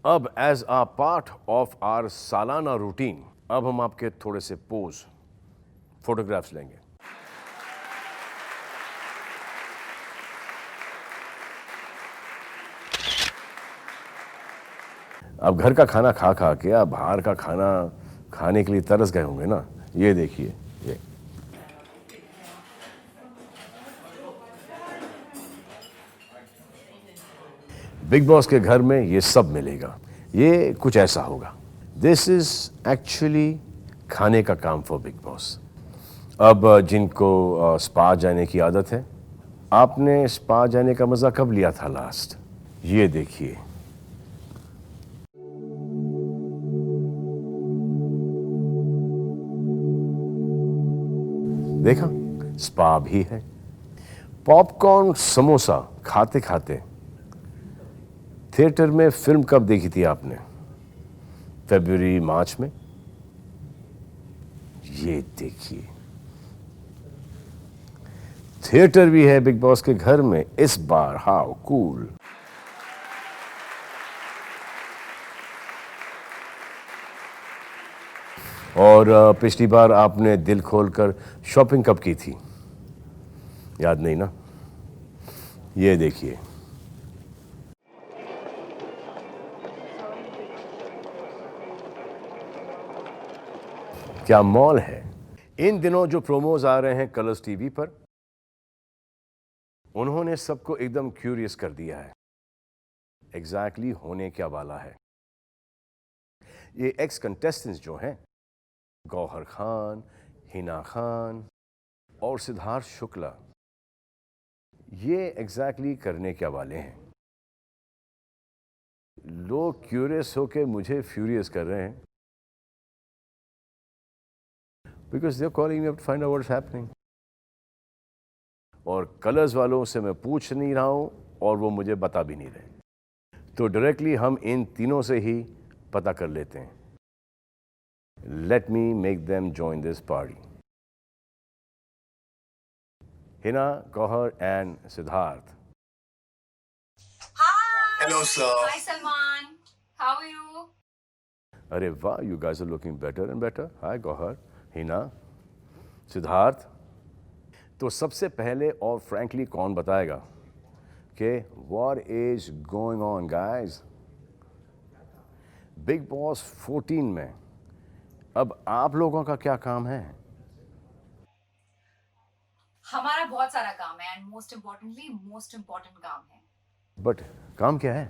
अब as a part of our सालाना routine अब हम आपके थोड़े से पोज फोटोग्राफ्स लेंगे। अब घर का खाना खा खा के आप बाहर का खाना खाने के लिए तरस गए होंगे ना। ये देखिए, ये बिग बॉस के घर में ये सब मिलेगा। ये कुछ ऐसा होगा। दिस इज एक्चुअली खाने का काम फॉर बिग बॉस। अब जिनको स्पा जाने की आदत है, आपने स्पा जाने का मजा कब लिया था लास्ट? ये देखिए, देखा, स्पा भी है। पॉपकॉर्न समोसा खाते खाते थिएटर में फिल्म कब देखी थी आपने? फरवरी मार्च में। ये देखिए, थिएटर भी है बिग बॉस के घर में इस बार। How cool. और पिछली बार आपने दिल खोलकर शॉपिंग कब की थी? याद नहीं ना? ये देखिए, क्या मॉल है। इन दिनों जो प्रोमोज आ रहे हैं कलर्स टीवी पर, उन्होंने सबको एकदम क्यूरियस कर दिया है एग्जैक्टली होने क्या वाला है। ये एक्स कंटेस्टेंट्स जो हैं, गौहर खान, हिना खान और सिद्धार्थ शुक्ला, ये एग्जैक्टली करने क्या वाले हैं। लोग क्यूरियस होके मुझे फ्यूरियस कर रहे हैं because they are calling me up to find out what's happening. और कलर्स वालों से मैं पूछ नहीं रहा हूं और वो मुझे बता भी नहीं रहे, तो डायरेक्टली हम इन तीनों से ही पता कर लेते हैं। Let me make them join this party. Hina, Gauhar and Siddharth. Hi. Hello, sir. Hi, Salman. How are you? अरे वाह, you guys are looking better and better. Hi Gauhar, Hina, Siddharth. तो सबसे पहले और फ्रैंकली कौन बताएगा कि what is going on guys? Bigg Boss 14 में अब आप लोगों का क्या काम है? हमारा बहुत सारा काम है एंड मोस्ट इम्पोर्टेंट काम है। बट काम क्या है?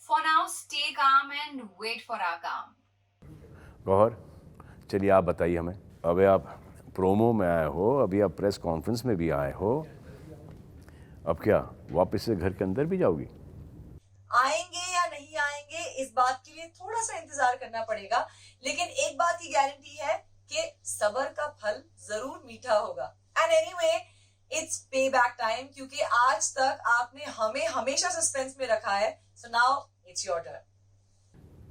For now stay calm and wait for our calm. Gauhar, चलिए आप बताइए हमें। अबे आप प्रोमो में आए हो, अभी आप प्रेस कॉन्फ्रेंस में भी आए हो, अब क्या वापस से घर के अंदर भी जाओगी? आएंगे या नहीं आएंगे इस बात के लिए थोड़ा सा इंतजार करना पड़ेगा, लेकिन एक बात की गारंटी है कि सब्र का फल जरूर मीठा होगा। एंड एनीवे, इट्स पे बैक टाइम, क्योंकि आज तक आपने हमें हमेशा सस्पेंस में रखा है। So now it's your turn.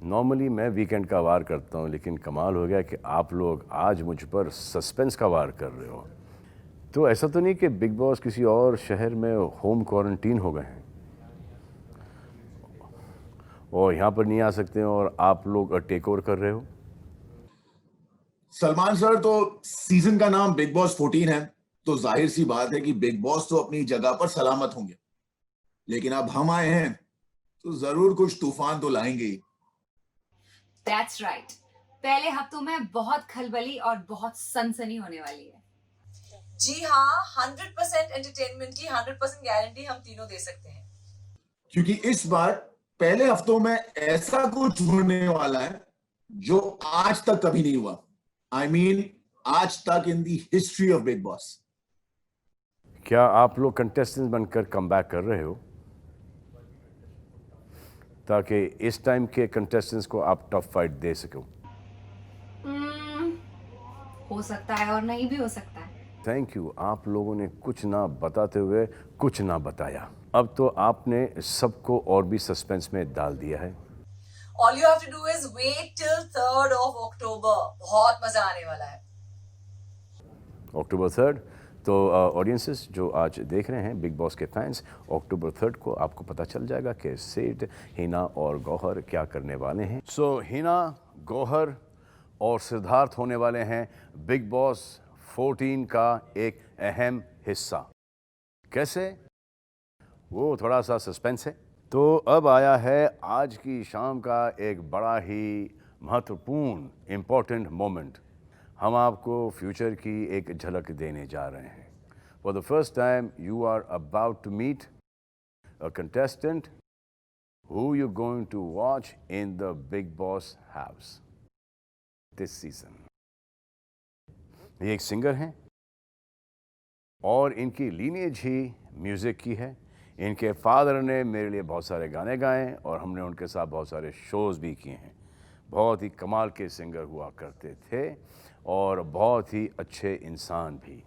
Normally मैं वीकेंड का वार करता हूँ, लेकिन कमाल हो गया कि आप लोग आज मुझ पर सस्पेंस का वार कर रहे हो। तो ऐसा तो नहीं कि बिग बॉस किसी और शहर में होम क्वारंटीन हो गए हैं और यहाँ पर नहीं आ सकते हैं और आप लोग टेक ओवर कर रहे हो? सलमान सर, तो सीजन का नाम बिग बॉस 14 है, तो जाहिर सी बात है कि बिग बॉस तो अपनी जगह पर सलामत होंगे, लेकिन अब हम आए हैं तो जरूर कुछ तूफान तो लाएंगे ही। That's right. पहले हफ्तों में बहुत खलबली और बहुत सनसनी होने वाली है। जी हाँ, 100% एंटरटेनमेंट की 100% गारंटी हम तीनों दे सकते हैं, क्योंकि इस बार पहले हफ्तों में ऐसा कुछ होने वाला है जो आज तक कभी नहीं हुआ। आई मीन आज तक इन दी हिस्ट्री ऑफ बिग बॉस। क्या आप लोग कंटेस्टेंट बनकर कम बैक कर रहे हो ताकि इस टाइम के कंटेस्टेंट्स को आप टफ फाइट दे सको? हो सकता है और नहीं भी हो सकता है। थैंक यू, आप लोगों ने कुछ ना बताते हुए कुछ ना बताया। अब तो आपने सबको और भी सस्पेंस में डाल दिया है। All you have to do is wait till 3rd of October। बहुत मजा आने वाला है। अक्टूबर 3rd, तो ऑडियंसेस जो आज देख रहे हैं बिग बॉस के फैंस, अक्टूबर 3 को आपको पता चल जाएगा कि सेठ, हिना और गौहर क्या करने वाले हैं। सो हिना, गौहर और सिद्धार्थ होने वाले हैं बिग बॉस 14 का एक अहम हिस्सा। कैसे, वो थोड़ा सा सस्पेंस है। तो अब आया है आज की शाम का एक बड़ा ही महत्वपूर्ण इम्पोर्टेंट मोमेंट। हम आपको फ्यूचर की एक झलक देने जा रहे हैं। For the first time you are about to meet a contestant who you're going to watch in the Big Boss house this season. ये एक सिंगर हैं और इनकी लीनेज ही म्यूज़िक की है। इनके फादर ने मेरे लिए बहुत सारे गाने गाए और हमने उनके साथ बहुत सारे शोज़ भी किए हैं। बहुत ही कमाल के सिंगर हुआ करते थे और बहुत ही अच्छे इंसान भी।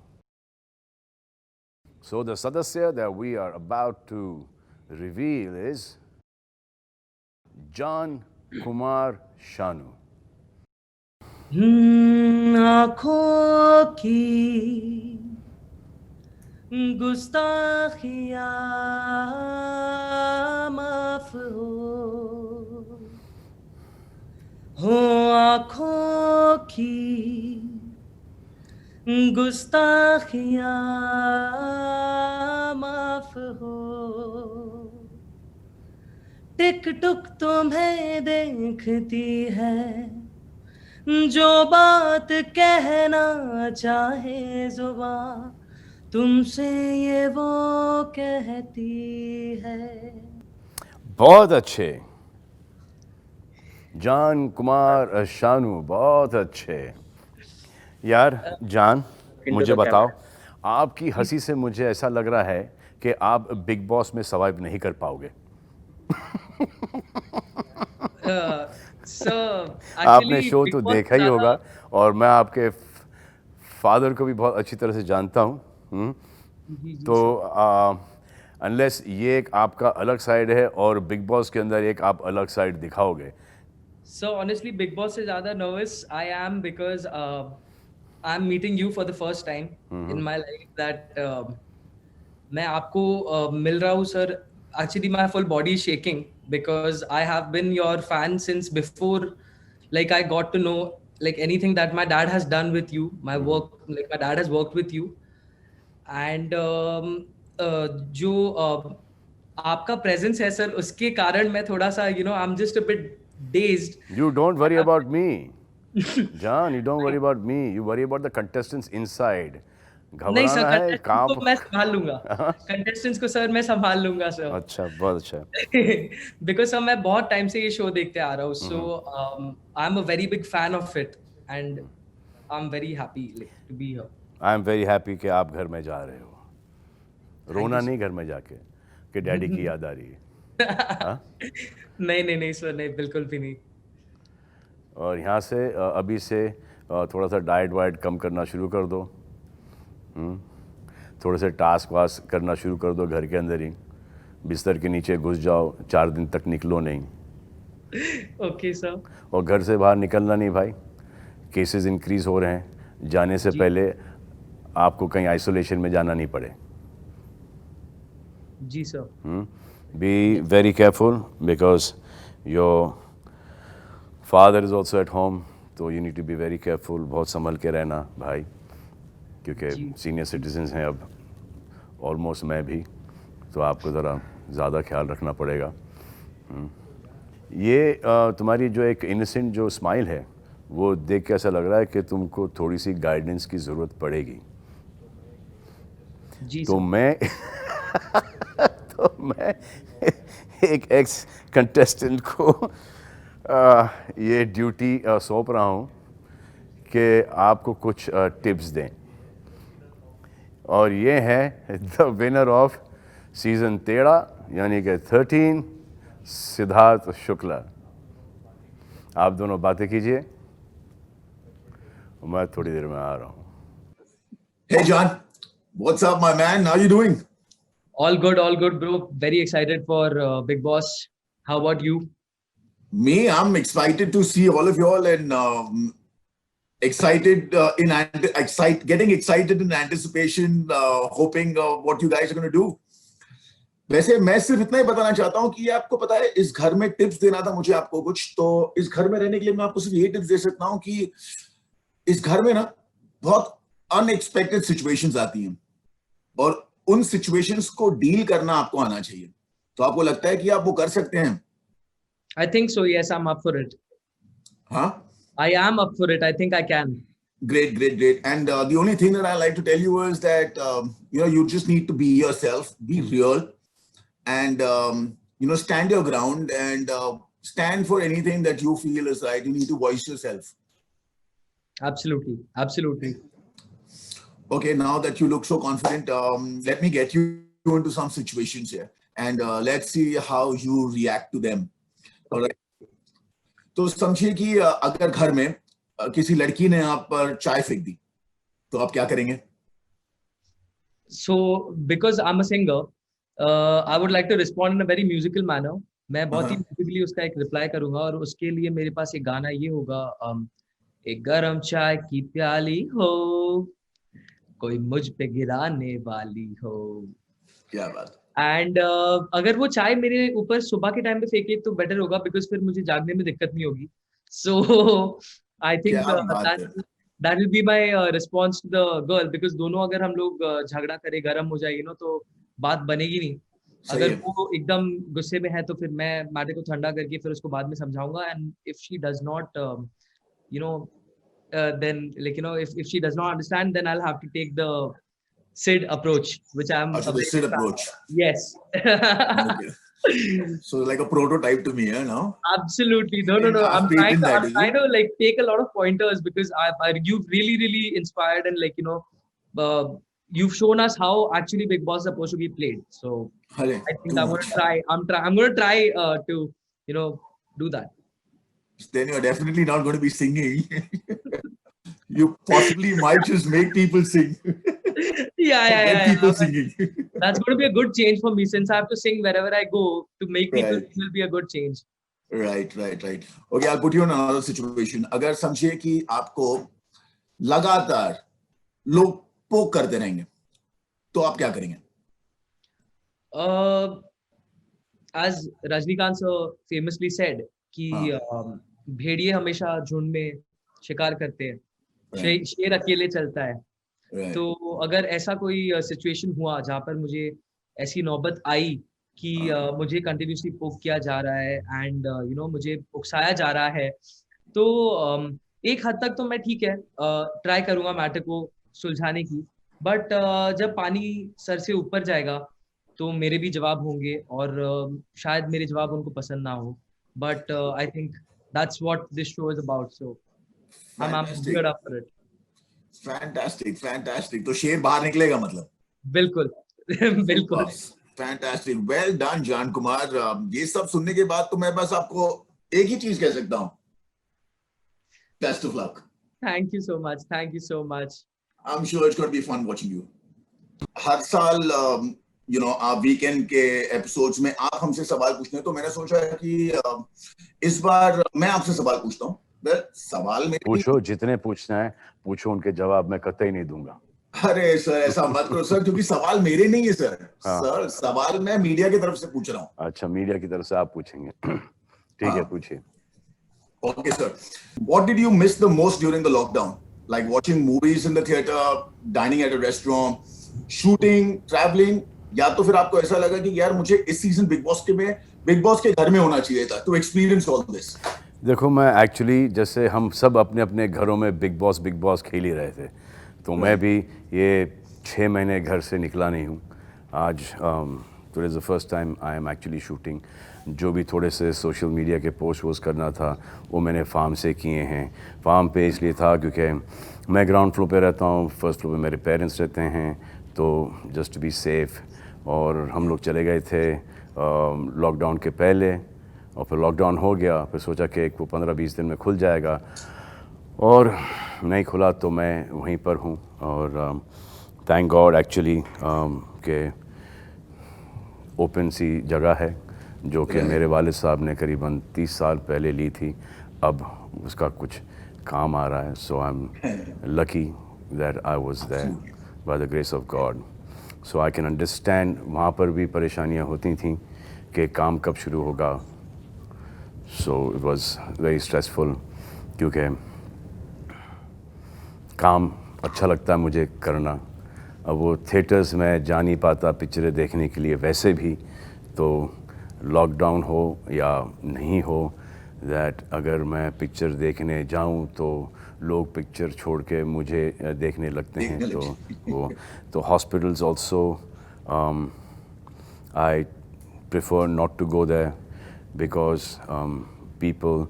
So the सदस्य that we are about to reveal is Jaan Kumar Sanu. आँखों की गुस्ताखियाँ माफ हो आँखों की गुस्ताखियाँ माफ हो। टिक टुक तुम्हें देखती है, जो बात कहना चाहे जुबां तुमसे ये वो कहती है। बहुत अच्छे जॉन कुमार शानू, बहुत अच्छे। यार जान, मुझे बताओ, आपकी हंसी से मुझे ऐसा लग रहा है कि आप बिग बॉस में सर्वाइव नहीं कर पाओगे। आपने शो तो देखा ही होगा और मैं आपके फादर को भी बहुत अच्छी तरह से जानता हूँ। तो अनलेस ये एक आपका अलग साइड है और बिग बॉस के अंदर एक आप अलग साइड दिखाओगे। So honestly, Big Boss से ज़्यादा nervous I am because I'm meeting you for the first time in my life that मैं आपको मिल रहा हूँ sir. Actually, my full body is shaking because I have been your fan since before, like I got to know like anything that my dad has done with you, my work, like my dad has worked with you, and जो आपका presence है sir, उसके कारण मैं थोड़ा सा I'm just a bit dazed. You don't worry about me, John. You don't worry about me. You worry about the contestants inside. नहीं sir, घबराना है contestants कहाँ को मैं संभाल लूंगा। Contestants को सर मैं संभाल लूंगा सर। अच्छा, बहुत अच्छा। Because सर मैं बहुत टाइम से ये शो देखते आ रहा हूँ, so I'm a very big fan of it and I'm very happy to be here. I am very happy कि आप घर में जा रहे हो। रोना नहीं घर में जाके कि डैडी की याद आ रही है। नहीं सर, नहीं, बिल्कुल भी नहीं। और यहाँ से अभी से थोड़ा सा डाइट वाइट कम करना शुरू कर दो। थोड़े से टास्क वास करना शुरू कर दो घर के अंदर ही। बिस्तर के नीचे घुस जाओ, 4 दिन तक निकलो नहीं। Okay sir. और घर से बाहर निकलना नहीं भाई, केसेस इंक्रीज हो रहे हैं। जाने से पहले आपको कहीं आइसोलेशन में जाना नहीं पड़े। जी sir. Be very careful because your father is also at home, तो you need to be very careful. बहुत संभल के रहना भाई, क्योंकि सीनियर सिटीजन्स हैं अब, ऑलमोस्ट मैं भी, तो आपको ज़रा ज़्यादा ख्याल रखना पड़ेगा। ये तुम्हारी जो एक इनोसेंट जो स्माइल है वो देख के ऐसा लग रहा है कि तुमको थोड़ी सी गाइडेंस की ज़रूरत पड़ेगी। जी तो सर। मैं एक एक्स कंटेस्टेंट को ये ड्यूटी सौंप रहा हूँ कि आपको कुछ टिप्स दें, और ये है द विनर ऑफ सीज़न 13 यानी कि 13, सिद्धार्थ शुक्ला। आप दोनों बातें कीजिए, मैं थोड़ी देर में आ रहा हूँ। Hey John, what's up my man? How you doing? All good bro. Very excited for Big Boss. How about you? Me, I'm excited to see all of y'all and excited getting excited in anticipation, hoping what you guys are going to do. वैसे मैं सिर्फ इतना ही बताना चाहता हूँ कि ये आपको पता है, इस घर में टिप्स देना था मुझे आपको कुछ, तो इस घर में रहने के लिए मैं आपको सिर्फ ये टिप्स दे सकता हूँ कि इस घर में ना बहुत अनएक्सपेक्टेड सिचुएशंस आती हैं और उन सिचुएशंस को डील करना आपको आना चाहिए। तो आपको लगता है कि आप वो कर सकते हैं? I think so. Yes, I'm up for it. हाँ, I am up for it. I think I can. great. And the only thing that I like to tell you is that you just need to be yourself, be real, and stand your ground and stand for anything that you feel is right. You need to voice yourself. Absolutely. Okay, now that you look so confident, let me get you into some situations here, and let's see how you react to them. All right. तो समझिए कि अगर घर में किसी लड़की ने आप पर चाय फेंक दी, तो आप क्या करेंगे? So, because I'm a singer, I would like to respond in a very musical manner. मैं बहुत ही musically उसका एक reply करूंगा और उसके लिए मेरे पास एक गाना ये होगा, एक गरम चाय की प्याली हो, कोई मुझ पे गिराने वाली हो। क्या बात। एंड अगर वो चाय मेरे ऊपर सुबह के टाइम पे फेंके तो बेटर होगा, बिकॉज फिर मुझे जागने में दिक्कत नहीं होगी। So I think that will be my response to the girl, because दोनों अगर हम लोग झगड़ा करे, गर्म हो जाएगी ना, तो बात बनेगी नहीं। अगर वो एकदम गुस्से में है तो फिर मैं मैटर को ठंडा करके फिर उसको बाद में समझाऊंगा, and if she does not then if she does not understand, then I'll have to take the Sid approach, which I'm the Sid approach. Yes. Okay. So like a prototype to me, now? Absolutely. No. I'm trying to like take a lot of pointers, because you've really inspired, and you've shown us how actually Bigg Boss is supposed to be played. So I think I'm going to try to do that. Then you're definitely not going to be singing. You possibly might just make people sing. Yeah. People singing. That's going to be a good change for me, since I have to sing wherever I go. To make people sing will be a good change. Right. Okay, I'll put you in another situation. अगर समझिए कि आपको लगातार लोग पोक करते रहेंगे, तो आप क्या करेंगे? As Rajnikant sir famously said कि भेड़िए हमेशा झुंड में शिकार करते हैं, शेर अकेले चलता है। तो अगर ऐसा कोई सिचुएशन हुआ जहाँ पर मुझे ऐसी नौबत आई कि मुझे कंटिन्यूसली पोक किया जा रहा है एंड मुझे उकसाया जा रहा है, तो एक हद तक तो मैं ठीक है ट्राई करूंगा मैटर को सुलझाने की, बट जब पानी सर से ऊपर जाएगा तो मेरे भी जवाब होंगे और शायद मेरे जवाब उनको पसंद ना हो, but I think that's what this show is about, so I'm good up for it. Fantastic. तो शेर बाहर निकलेगा मतलब? बिल्कुल. Fantastic. Well done, जान कुमार. ये सब सुनने के बाद तो मैं बस आपको एक ही चीज कह सकता हूँ, best of luck. Thank you so much. I'm sure it's going to be fun watching you. हर साल आप वीकेंड के एपिसोड्स में आप हमसे सवाल पूछते हैं, तो मैंने सोचा कि इस बार मैं आपसे सवाल पूछता हूँ। सवाल में पूछो, जितने पूछना है पूछो, उनके जवाब मैं कतई नहीं दूंगा। अरे सर ऐसा मत करो सर, क्योंकि सवाल मेरे नहीं है सर। सर सवाल मैं मीडिया की तरफ से पूछ रहा हूँ। अच्छा, मीडिया की तरफ से आप पूछेंगे? ठीक है, पूछिए। Okay sir, what did you miss the most during the lockdown? Like watching movies in the theater, dining at a restaurant, shooting, traveling, या तो फिर आपको ऐसा लगा कि यार मुझे इस सीजन बिग बॉस के घर में होना चाहिए था to experience all this? देखो, मैं एक्चुअली जैसे हम सब अपने अपने घरों में बिग बॉस खेल ही रहे थे, तो मैं भी ये 6 महीने घर से निकला नहीं हूँ। आज today is the first time I am actually shooting. जो भी थोड़े से सोशल मीडिया के पोस्ट करना था वो मैंने फार्म से किए हैं। फार्म पे इसलिए था क्योंकि मैं ग्राउंड फ्लोर पे रहता हूँ, फर्स्ट फ्लोर पे मेरे पेरेंट्स रहते हैं, तो जस्ट टू बी सेफ़। और हम लोग चले गए थे लॉकडाउन के पहले, और फिर लॉकडाउन हो गया, फिर सोचा कि वो 15-20 दिन में खुल जाएगा, और नहीं खुला तो मैं वहीं पर हूँ। और थैंक गॉड एक्चुअली कि ओपन सी जगह है, जो कि मेरे वालिद साहब ने करीबन 30 साल पहले ली थी। अब उसका कुछ काम आ रहा है. So I'm lucky that I was there by the grace of God. So I can understand वहाँ पर भी परेशानियाँ होती थी कि काम कब शुरू होगा. So it was very stressful क्योंकि काम अच्छा लगता है मुझे करना. अब वो थिएटर्स में जा नहीं पाता पिक्चरें देखने के लिए वैसे भी, तो लॉकडाउन हो या नहीं हो, दैट अगर मैं पिक्चर देखने जाऊं तो लोग पिक्चर छोड़ के मुझे देखने लगते हैं. तो hospitals also I prefer not to go there because people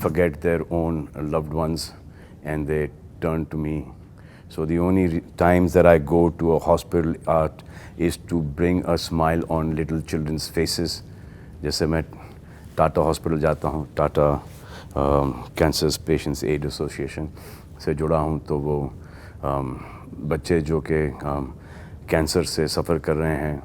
forget their own loved ones and they turn to me. So the only times that I go to a hospital is to bring a smile on little children's faces. जैसे मैं Tata hospital जाता हूँ, Tata cancer patients aid association से जुड़ा हूँ, तो वो बच्चे जो कि कैंसर से सफ़र कर रहे हैं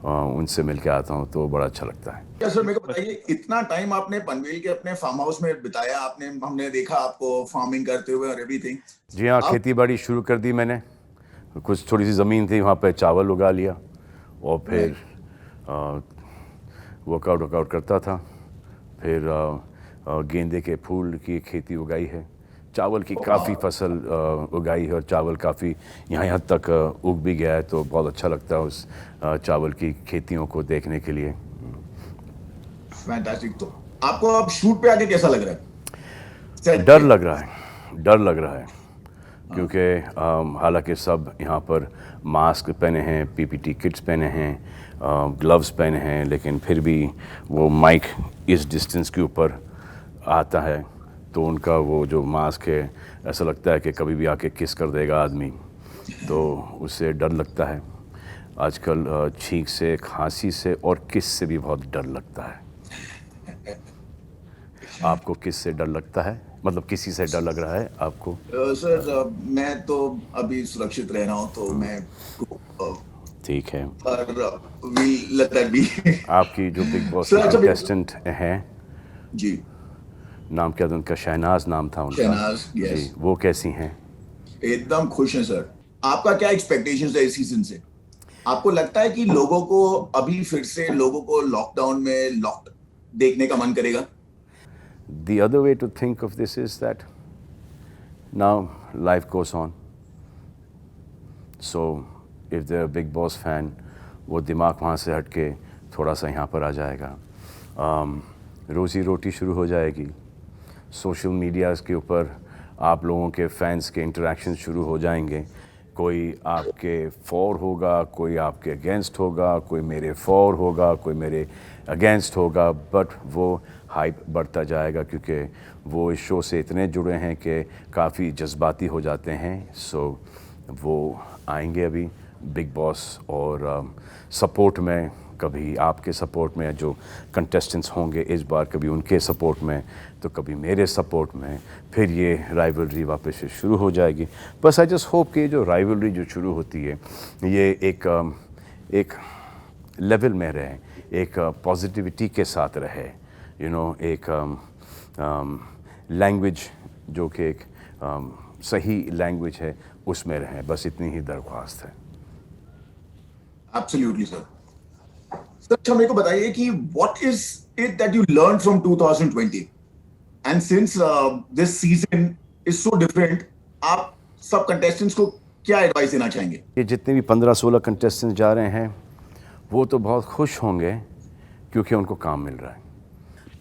उनसे मिल के आता हूँ, तो बड़ा अच्छा लगता है. क्या सर, मेरे को बताइए, इतना टाइम आपने पनवेल के अपने फार्म हाउस में बिताया, हमने देखा आपको फार्मिंग करते हुए और एवरीथिंग. जी हाँ, खेती बाड़ी शुरू कर दी मैंने. कुछ थोड़ी सी ज़मीन थी, वहाँ पे चावल उगा लिया और फिर वर्कआउट करता था. फिर गेंदे के फूल की खेती उगाई है, चावल की काफ़ी फसल उगाई है और चावल काफ़ी यहाँ तक उग भी गया है, तो बहुत अच्छा लगता है उस चावल की खेतियों को देखने के लिए. फैंटास्टिक. तो आपको अब शूट पे आके कैसा लग रहा है? डर लग रहा है क्योंकि हालांकि सब यहाँ पर मास्क पहने हैं, पीपीटी किट्स पहने हैं, ग्लव्स पहने हैं, लेकिन फिर भी वो माइक इस डिस्टेंस के ऊपर आता है, तो उनका वो जो मास्क है ऐसा लगता है कि कभी भी आके किस कर देगा आदमी, तो उससे डर लगता है. आजकल छींक से, खांसी से और किस से भी बहुत डर लगता है. आपको किस से डर लगता है? मतलब किसी से डर लग रहा है आपको? सर मैं तो अभी सुरक्षित रह रहा हूँ, तो मैं ठीक है. आपकी जो बिग बॉस कंटेस्टेंट हैं जी, नाम क्या था उनका? शहनाज नाम था उनका. शहनाज, yes. जी, वो कैसी हैं? एकदम खुश हैं सर. आपका क्या एक्सपेक्टेशंस है इस सीजन से? आपको लगता है कि लोगों को अभी फिर से लॉकडाउन में लॉक्ड देखने का मन करेगा? The other way to think of this is that now life goes on. So if they're a Big Boss fan, वो दिमाग वहाँ से हट के थोड़ा सा यहाँ पर आ जाएगा. रोज़ी रोटी शुरू हो जाएगी. सोशल मीडियाज़ के ऊपर आप लोगों के फैंस के इंटरेक्शन शुरू हो जाएंगे. कोई आपके फॉर होगा, कोई आपके अगेंस्ट होगा, कोई मेरे फॉर होगा, कोई मेरे अगेंस्ट होगा, बट वो हाइप बढ़ता जाएगा क्योंकि वो इस शो से इतने जुड़े हैं कि काफ़ी जज्बाती हो जाते हैं. सो वो आएंगे अभी बिग बॉस और सपोर्ट में, कभी आपके सपोर्ट में जो कंटेस्टेंट्स होंगे इस बार, कभी उनके सपोर्ट में, तो कभी मेरे सपोर्ट में. फिर ये राइवलरी वापस से शुरू हो जाएगी. बस आई जस्ट होप कि जो राइवलरी जो शुरू होती है ये एक लेवल में रहे, एक पॉजिटिविटी के साथ रहे, यू नो, एक लैंग्वेज जो कि एक सही लैंग्वेज है उसमें रहे. बस इतनी ही दरख्वास्त है. Absolutely sir. सर अच्छा मेरे को बताइए कि what is it that you learn from 2020 and since this season is so different, आप सब कंटेस्टेंट्स को क्या एडवाइस देना चाहेंगे? ये जितने भी 15-16 कंटेस्टेंट्स जा रहे हैं वो तो बहुत खुश होंगे क्योंकि उनको काम मिल रहा है.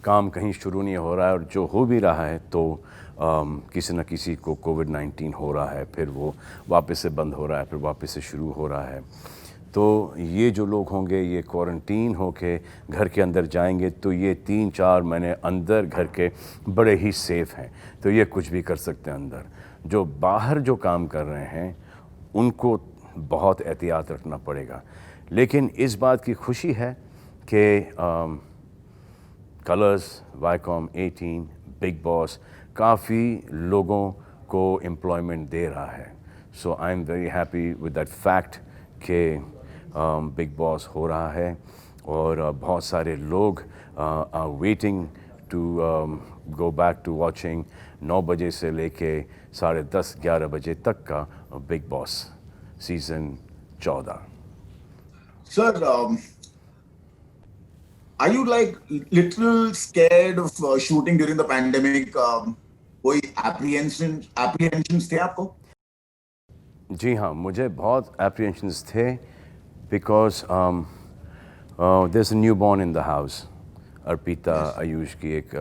काम कहीं शुरू नहीं हो रहा है, और जो हो भी रहा है तो किसी न किसी को कोविड-19 हो रहा है, फिर वो वापस से बंद हो रहा है, फिर वापस से शुरू हो रहा है. तो ये जो लोग होंगे ये क्वारंटीन होके घर के अंदर जाएंगे, तो ये 3-4 महीने अंदर घर के बड़े ही सेफ़ हैं, तो ये कुछ भी कर सकते हैं अंदर. जो बाहर जो काम कर रहे हैं उनको बहुत एहतियात रखना पड़ेगा. लेकिन इस बात की खुशी है कि कलर्स, वाईकॉम 18, बिग बॉस काफ़ी लोगों को एम्प्लॉयमेंट दे रहा है. So I am very happy with that fact कि बिग बॉस हो रहा है और बहुत सारे लोग are waiting to go back to watching 9 बजे से लेके 10:30-11 बजे तक का big boss season 14. Sir, are you like little scared of shooting during the pandemic? कोई apprehensions थे आपको? जी हाँ, मुझे बहुत apprehensions थे because there's a newborn in the house. Arpita, Ayush की एक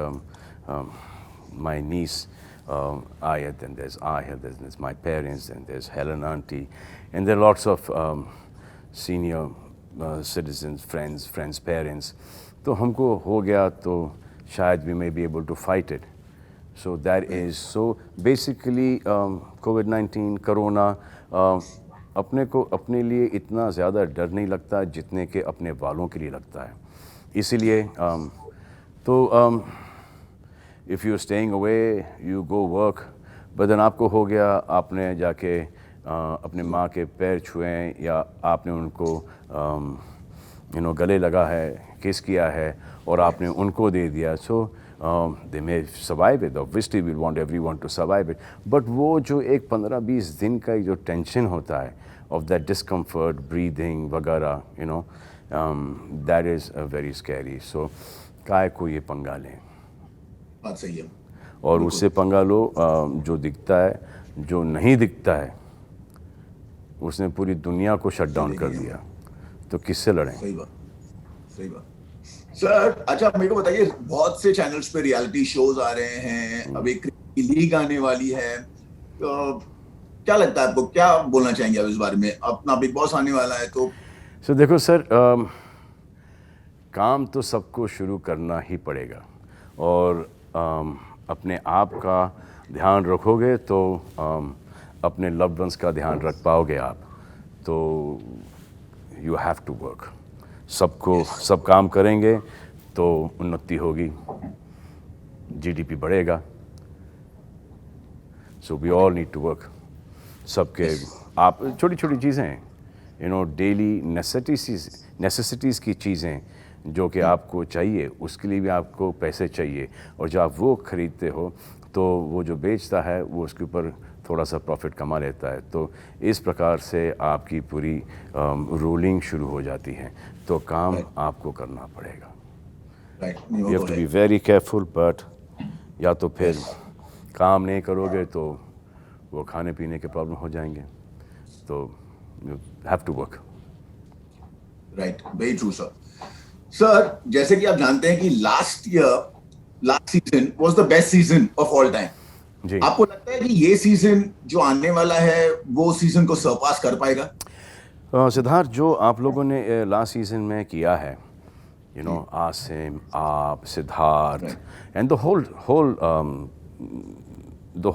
my niece Ayat, and there's Ayat, there's my parents, and there's Helen auntie, and there are lots of senior citizens, friends, parents. तो हमको हो गया तो शायद we may be able to fight it. So that is so basically COVID-19 corona अपने को अपने लिए इतना ज़्यादा डर नहीं लगता जितने के अपने वालों के लिए लगता है. इसीलिए तो if you're staying away, you go work, but then आपको हो गया आपने जाके अपने माँ के पैर छुए या आपने उनको गले लगा है, किस किया है और आपने उनको दे दिया. So they may survive it. Obviously we want everyone to survive it. But वो जो एक 15-20 दिन का जो टेंशन होता है of that discomfort, breathing वगैरह, that is very scary. So काय को ये पंगा लें. बात सही है. और उससे पंगा लो जो दिखता है, जो नहीं दिखता है, उसने पूरी दुनिया को शट डाउन कर दिया. तो किससे लड़ें? सही बात. सर, अच्छा मेरे को बताइए, बहुत से चैनल्स पे रियलिटी शोज आ रहे हैं, अब एक लीग आने वाली है, तो क्या लगता है आपको, क्या बोलना चाहेंगे आप इस बारे में? अपना बिग बॉस आने वाला है तो देखो सर, काम तो सबको शुरू करना ही पड़ेगा और अपने आप का ध्यान रखोगे तो अपने लव्ड वंस का ध्यान रख पाओगे आप. तो यू हैव टू वर्क. सब काम करेंगे तो उन्नति होगी, जीडीपी बढ़ेगा. So we all need to work. सबके आप छोटी छोटी चीज़ें डेली नेसेसिटीज़ की चीज़ें जो कि आपको चाहिए, उसके लिए भी आपको पैसे चाहिए, और जब आप वो ख़रीदते हो तो वो जो बेचता है वो उसके ऊपर थोड़ा सा प्रॉफिट कमा लेता है. तो इस प्रकार से आपकी पूरी रूलिंग शुरू हो जाती है. तो काम आपको करना पड़ेगा. You have to be very careful. But या तो फिर काम नहीं करोगे तो वो खाने पीने के प्रॉब्लम हो जाएंगे. तो you have to work. Right, very true sir. Sir, जैसे कि आप जानते हैं कि last season was the best season of all time. जी. आपको लगता है कि ये सीजन जो आने वाला है वो सीजन को सरपास कर पाएगा? सिद्धार्थ, जो आप लोगों ने लास्ट सीजन में किया है, आसिम, आप, Siddharth, and the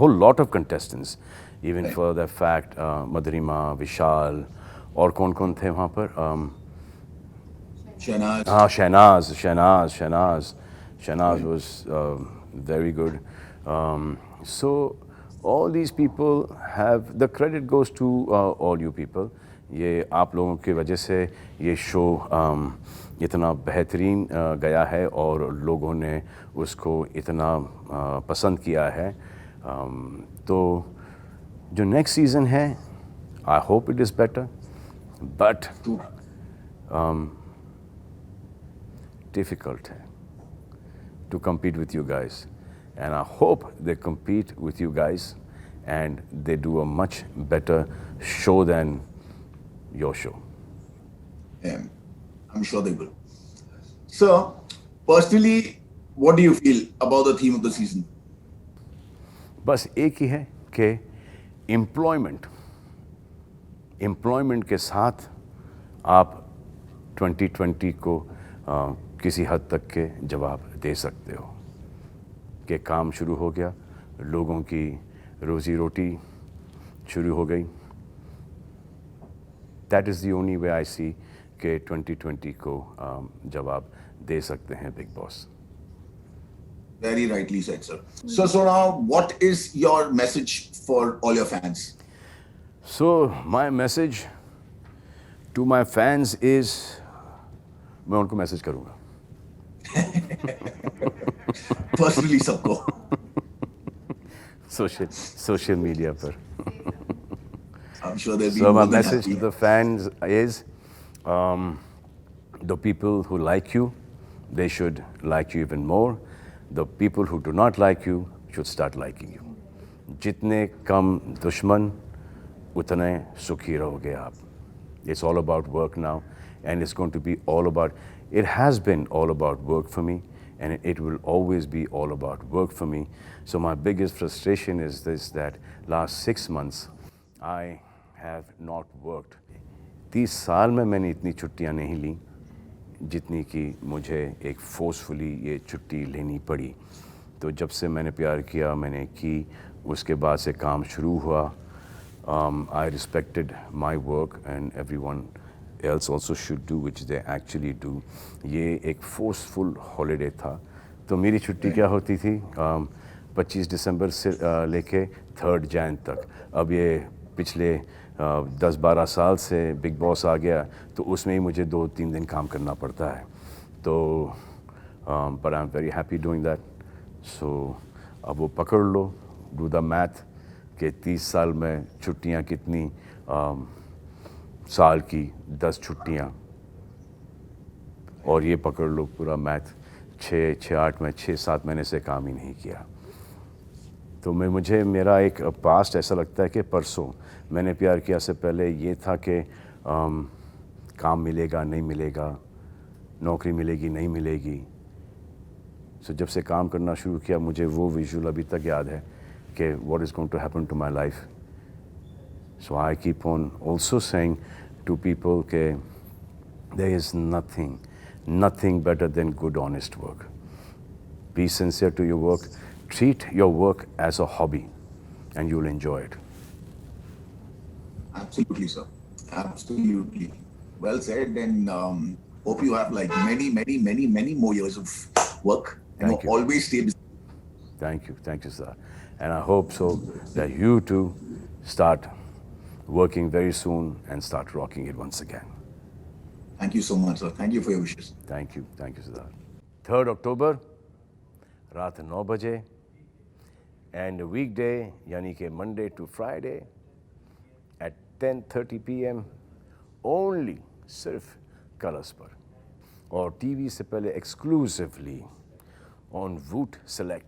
whole lot of contestants, even for the fact Madhurima, Vishal, और कौन थे वहाँ पर? शहनाज. हाँ, Shehnaaz was very good. So all these people have, the credit goes to all you people. ये आप लोगों की वजह से ये शो इतना बेहतरीन गया है और लोगों ने उसको इतना पसंद किया है. तो जो नेक्स्ट सीज़न है, I hope it is better, but difficult to compete with you guys, and I hope they compete with you guys and they do a much better show than your show. Yeah, I'm sure they will. So, personally, what do you feel about the theme of the season? बस एक ही है कि employment के साथ आप 2020 को किसी हद तक के जवाब दे सकते हो कि काम शुरू हो गया, लोगों की रोज़ी रोटी शुरू हो गई. That is the only way I see कि 2020 को जवाब दे सकते हैं Bigg Boss. Very rightly said, sir. So now, what is your message for all your fans? So my message to my fans is, मैं उनको मैसेज करूँगा. Personally सबको। सोशल मीडिया पर। I'm sure they'll be So my more than message happy. to the fans is, the people who like you, they should like you even more. The people who do not like you should start liking you. जितने कम दुश्मन, उतने सुखी रहोगे आप. It's all about work now, and it's going to be all about. It has been all about work for me, and it will always be all about work for me. So my biggest frustration is this: that last 6 months, I have not worked. 30 साल में मैंने इतनी छुट्टियां नहीं ली जितनी कि मुझे एक फोर्सफुली ये छुट्टी लेनी पड़ी. तो जब से मैंने प्यार किया, मैंने की, उसके बाद से काम शुरू हुआ. I respected my work and everyone else also should do, which they actually do. ये एक फोर्सफुल हॉलीडे था. तो मेरी छुट्टी क्या होती थी? 25 दिसंबर से लेके 3 जैन तक. अब ये पिछले 10-12 साल से बिग बॉस आ गया, तो उसमें ही मुझे 2-3 दिन काम करना पड़ता है. तो but I'm very happy doing that. So अब वो पकड़ लो, do the math कि 30 साल में छुट्टियां कितनी, साल की 10 छुट्टियां, और ये पकड़ लो पूरा मैथ, 6-8 में 6-7 महीने से काम ही नहीं किया. तो मुझे मेरा एक पास्ट ऐसा लगता है कि परसों मैंने प्यार किया से पहले ये था कि काम मिलेगा नहीं मिलेगा, नौकरी मिलेगी नहीं मिलेगी. सो जब से काम करना शुरू किया, मुझे वो विजुअल अभी तक याद है कि what is going to happen to my life. So I keep on also saying to people के there is nothing better than good honest work. Be sincere to your work. Treat your work as a hobby and you'll enjoy it. Absolutely, sir. Absolutely. Well said. And hope you have like many more years of work. Thank you. Always stay busy. Thank you, sir. And I hope so that you too start working very soon and start rocking it once again. Thank you so much, sir. Thank you for your wishes. Thank you, Siddharth. 3rd October, रात 9 बजे, and weekday यानी कि Monday to Friday at 10:30 p.m. only, सिर्फ colours पर, और TV से पहले exclusively on Voot Select.